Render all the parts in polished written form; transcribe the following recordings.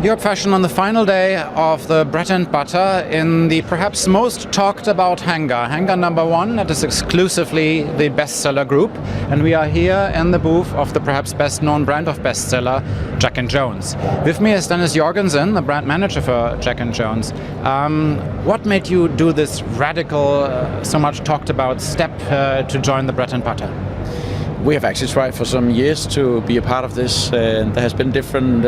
Your passion on the final day of the Bread and Butter in the perhaps most talked about hangar number 1, that is exclusively the Bestseller group, and we are here in the booth of the perhaps best known brand of Bestseller, Jack & Jones. With me is Dennis Jorgensen, the brand manager for Jack & Jones. What made you do this radical, so much talked about step to join the Bread and Butter? We have actually tried for some years to be a part of this. There has been different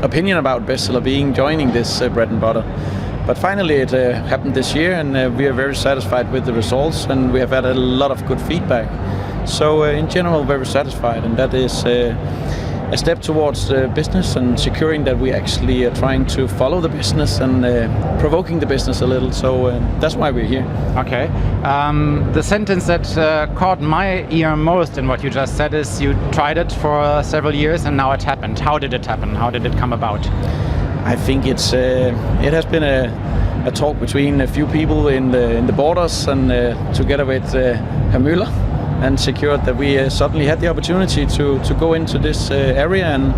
opinion about Bestseller joining this Bread and Butter. But finally it happened this year, and we are very satisfied with the results, and we have had a lot of good feedback. So in general, very satisfied, and that is a step towards business and securing that we actually are trying to follow the business and provoking the business a little. So that's why we're here. Okay. The sentence that caught my ear most in what you just said is you tried it for several years and now it happened. How did it happen? How did it come about? I think it has been a talk between a few people in the borders and together with Herr Müller, and secured that we suddenly had the opportunity to go into this area, and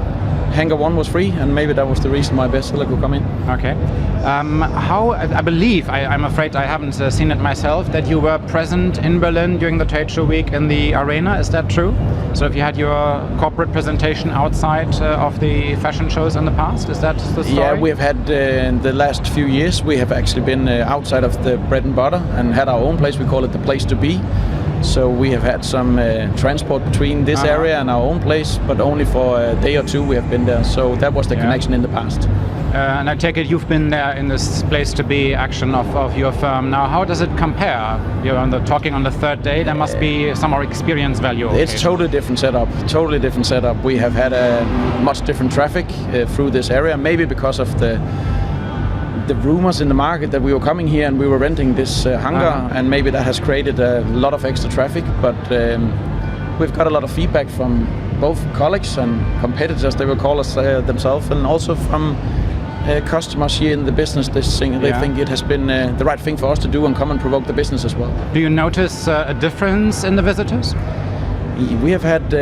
Hangar 1 was free, and maybe that was the reason why Bestseller could come in. Okay. How, I believe, I'm afraid I haven't seen it myself, that you were present in Berlin during the trade show week in the arena, is that true? So if you had your corporate presentation outside of the fashion shows in the past, is that the story? Yeah, we have had, in the last few years, we have actually been outside of the Bread and Butter and had our own place. We call it the place to be. So we have had some transport between this area and our own place, but only for a day or two we have been there. So that was the connection in the past. And I take it you've been there in this place to be action of your firm. Now, how does it compare? You're talking on the third day, there must be some more experience value. It's totally different setup. We have had a much different traffic through this area, maybe because of the rumors in the market that we were coming here and we were renting this hangar, and maybe that has created a lot of extra traffic, but we've got a lot of feedback from both colleagues and competitors, they will call us themselves, and also from customers here in the business. They think it has been the right thing for us to do and come and provoke the business as well. Do you notice a difference in the visitors? We have had,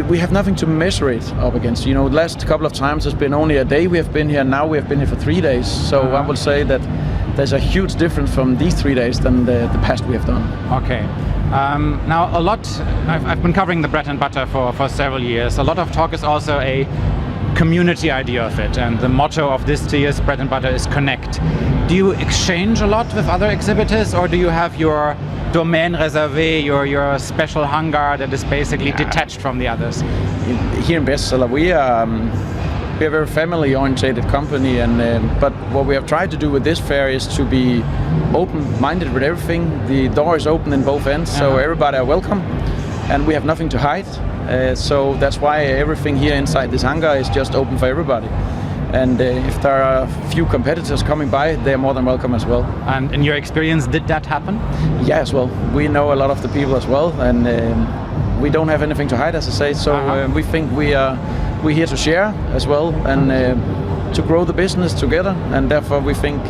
we have nothing to measure it up against. You know, the last couple of times it's been only a day we have been here, now we have been here for 3 days. So I will say that there's a huge difference from these 3 days than the past we have done. Okay. Now I've been covering the Bread and Butter for several years. A lot of talk is also a community idea of it, and the motto of this year's Bread and Butter is connect. Do you exchange a lot with other exhibitors, or do you have your domaine réservé, your special hangar that is basically detached from the others? Here in Bestseller, we are a very family-oriented company, and but what we have tried to do with this fair is to be open-minded with everything. The door is open in both ends, so everybody are welcome, and we have nothing to hide. So that's why everything here inside this hangar is just open for everybody. And if there are a few competitors coming by, they are more than welcome as well. And in your experience, did that happen? Yeah, as well. We know a lot of the people as well, and we don't have anything to hide, as I say. So we think we're here to share as well, and to grow the business together. And therefore, we think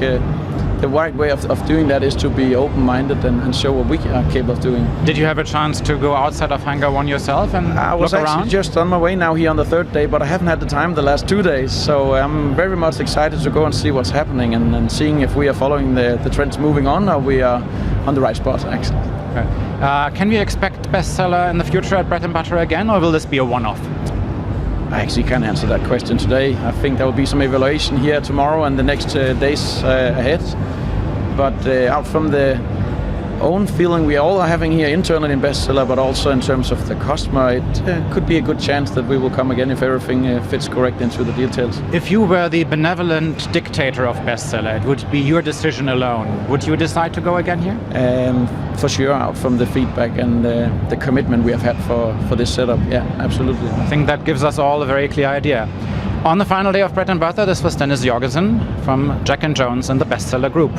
the right way of doing that is to be open-minded and show what we are capable of doing. Did you have a chance to go outside of Hangar 1 yourself and I was look actually around? Just on my way now here on the third day, but I haven't had the time the last 2 days. So I'm very much excited to go and see what's happening and seeing if we are following the trends moving on, or we are on the right spot actually. Okay. Can we expect Bestseller in the future at Bread and Butter again, or will this be a one-off? I actually can't answer that question today. I think there will be some evaluation here tomorrow and the next days ahead. But out from the own feeling we all are having here internally in Bestseller, but also in terms of the customer, it could be a good chance that we will come again if everything fits correct into the details. If you were the benevolent dictator of Bestseller, it would be your decision alone. Would you decide to go again here? For sure, out from the feedback and the commitment we have had for this setup. Yeah, absolutely. I think that gives us all a very clear idea. On the final day of Bread and Butter, this was Dennis Jorgensen from Jack & Jones and the Bestseller Group.